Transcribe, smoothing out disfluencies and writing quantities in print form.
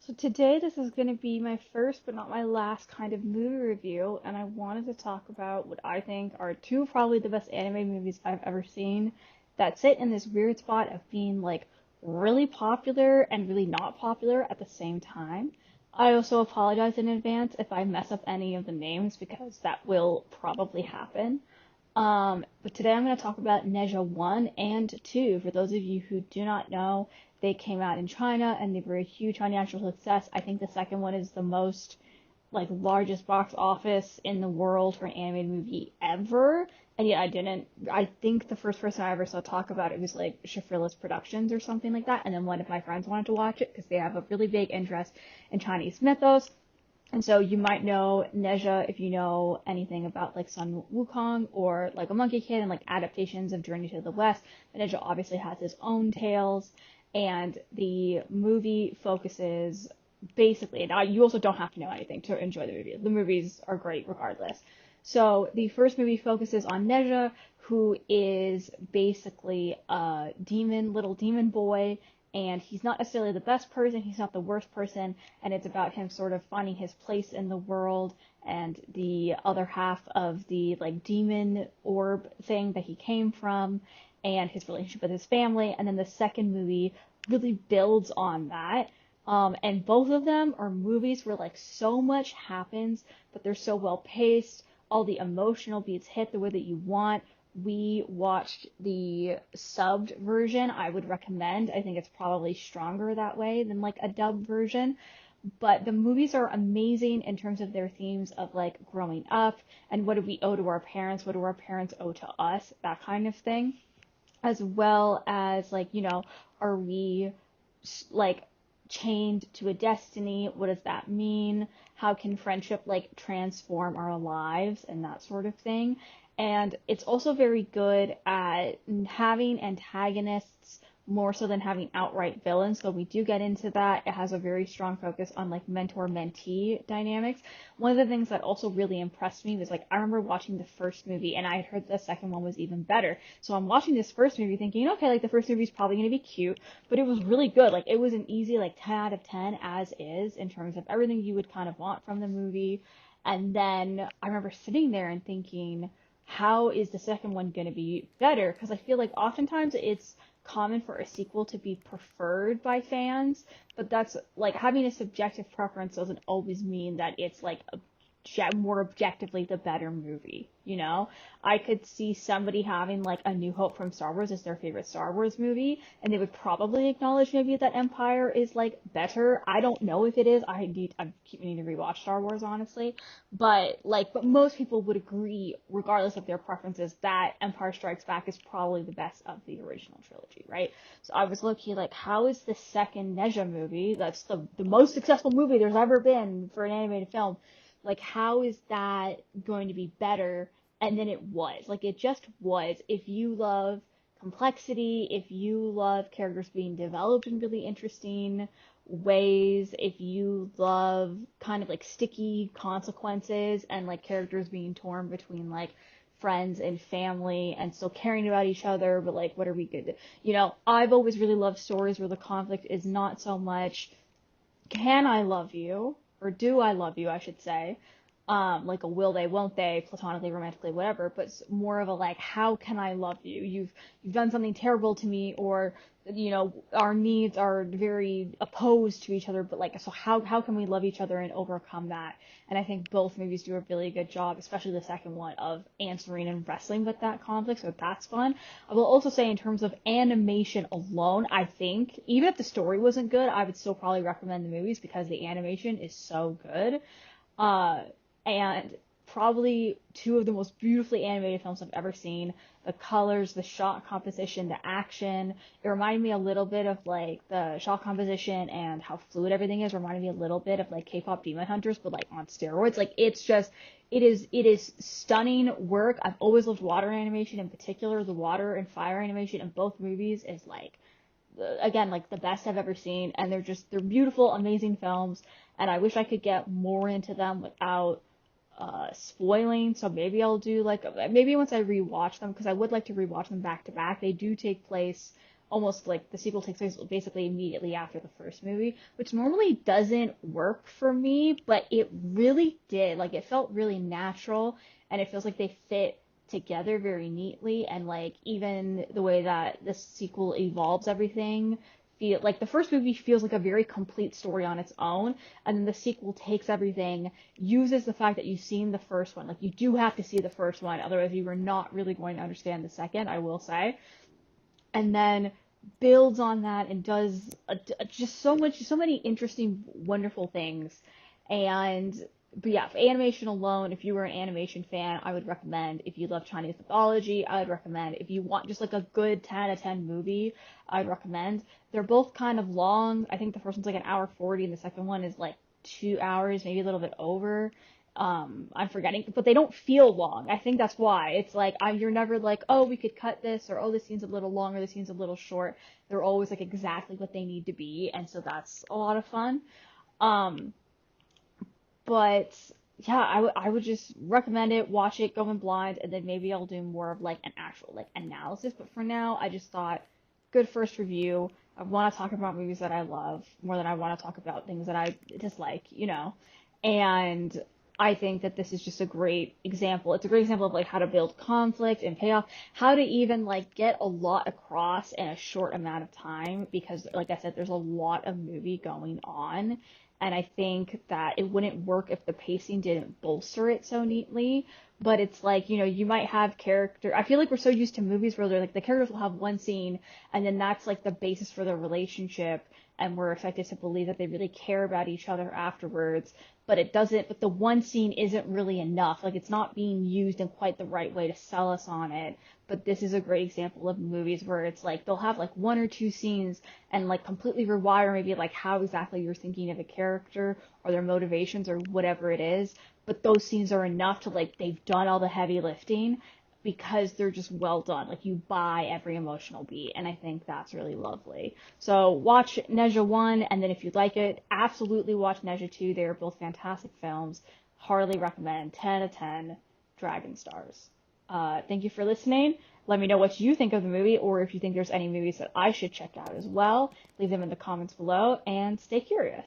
So today this is going to be my first but not my last kind of movie review, and I wanted to talk about what I think are two probably the best anime movies I've ever seen that sit in this weird spot of being like really popular and really not popular at the same time. I also apologize in advance if I mess up any of the names because that will probably happen. But today I'm going to talk about NezHa 1 and 2. For those of you who do not know, they came out in China and they were a huge financial success. I think the second one is the most, largest box office in the world for an animated movie ever. And yet I didn't. I think the first person I ever saw talk about it was like Shafrila's Productions or something like that. And then one of my friends wanted to watch it because they have a really big interest in Chinese mythos. And so you might know NezHa if you know anything about like Sun Wukong or like a Monkey Kid and like adaptations of Journey to the West. But NezHa obviously has his own tales, and the movie focuses basically. Now you also don't have to know anything to enjoy the movie. The movies are great regardless. So the first movie focuses on NezHa, who is basically a little demon boy, and he's not necessarily the best person, he's not the worst person, and it's about him sort of finding his place in the world and the other half of the like demon orb thing that he came from and his relationship with his family. And then the second movie really builds on that. And both of them are movies where like so much happens, but they're so well paced. All the emotional beats hit the way that you want. We watched the subbed version. I would recommend. I think it's probably stronger that way than like a dubbed version. But the movies are amazing in terms of their themes of like growing up and what do we owe to our parents, what do our parents owe to us, that kind of thing, as well as like, are we like chained to a destiny? What does that mean? How can friendship like transform our lives and that sort of thing? And it's also very good at having antagonists more so than having outright villains. So we do get into that. It has a very strong focus on like mentor-mentee dynamics. One of the things that also really impressed me was like I remember watching the first movie and I had heard the second one was even better. So I'm watching this first movie thinking, okay, like the first movie is probably going to be cute, but it was really good. Like it was an easy like 10 out of 10 as is in terms of everything you would kind of want from the movie. And then I remember sitting there and thinking, how is the second one going to be better? Because I feel like oftentimes it's common for a sequel to be preferred by fans, but that's like having a subjective preference doesn't always mean that it's like more objectively the better movie, you know? I could see somebody having like A New Hope from Star Wars as their favorite Star Wars movie, and they would probably acknowledge maybe that Empire is like better. I don't know if it is. I keep needing to rewatch Star Wars honestly, but most people would agree, regardless of their preferences, that Empire Strikes Back is probably the best of the original trilogy, right? So I was low-key like, how is the second NezHa movie, that's the most successful movie there's ever been for an animated film, like, how is that going to be better? And then it was. Like, it just was. If you love complexity, if you love characters being developed in really interesting ways, if you love kind of like sticky consequences and like characters being torn between like friends and family and still caring about each other, but like, what are we good to, I've always really loved stories where the conflict is not so much can I love you? Or do I love you, I should say. Like a will they, won't they, platonically, romantically, whatever, but it's more of a like, how can I love you? You've done something terrible to me, or our needs are very opposed to each other, but like, so how can we love each other and overcome that? And I think both movies do a really good job, especially the second one, of answering and wrestling with that conflict, so that's fun. I will also say in terms of animation alone, I think, even if the story wasn't good, I would still probably recommend the movies because the animation is so good. Uh, and probably two of the most beautifully animated films I've ever seen. The colors, the shot composition, the action. It reminded me a little bit of like the shot composition and how fluid everything is. Reminded me a little bit of like K-pop Demon Hunters, but like on steroids. Like it is stunning work. I've always loved water animation, in particular the water and fire animation in both movies is like again like the best I've ever seen, and they're beautiful, amazing films, and I wish I could get more into them without spoiling. So maybe I'll do like maybe once I rewatch them, because I would like to rewatch them back to back. They do take place almost like the sequel takes place basically immediately after the first movie, which normally doesn't work for me, but it really did. Like it felt really natural, and it feels like they fit together very neatly, and like even the way that the sequel evolves everything, feel like the first movie feels like a very complete story on its own, and then the sequel takes everything, uses the fact that you've seen the first one, like you do have to see the first one, otherwise you were not really going to understand the second, I will say, and then builds on that and does just so many interesting, wonderful things. And but yeah, for animation alone, if you were an animation fan, I would recommend. If you love Chinese mythology, I would recommend. If you want just like a good 10 out of 10 movie, I'd recommend. They're both kind of long. I think the first one's like an hour 40 and the second one is like 2 hours, maybe a little bit over. I'm forgetting, but they don't feel long. I think that's why. It's like you're never like, oh, we could cut this, or oh, this scene's a little long, or this scene's a little short. They're always like exactly what they need to be, and so that's a lot of fun. Um, but yeah, I would just recommend it. Watch it, go in blind, and then maybe I'll do more of like an actual like analysis. But for now, I just thought good first review. I want to talk about movies that I love more than I want to talk about things that I dislike, you know. And I think that this is just a great example. It's a great example of like how to build conflict and payoff, how to even like get a lot across in a short amount of time because like I said, there's a lot of movie going on. And I think that it wouldn't work if the pacing didn't bolster it so neatly. But it's like, you know, you might have character. I feel like we're so used to movies where they're like the characters will have one scene and then that's like the basis for their relationship and we're expected to believe that they really care about each other afterwards, but it doesn't, but the one scene isn't really enough. Like it's not being used in quite the right way to sell us on it. But this is a great example of movies where it's like they'll have like one or two scenes and like completely rewire maybe like how exactly you're thinking of a character or their motivations or whatever it is. But those scenes are enough to like they've done all the heavy lifting because they're just well done. Like you buy every emotional beat, and I think that's really lovely. So watch Ne Zha 1, and then if you like it, absolutely watch Ne Zha 2. They are both fantastic films. Hardly recommend. 10 out of 10 Dragon Stars. Thank you for listening. Let me know what you think of the movie, or if you think there's any movies that I should check out as well. Leave them in the comments below, and stay curious.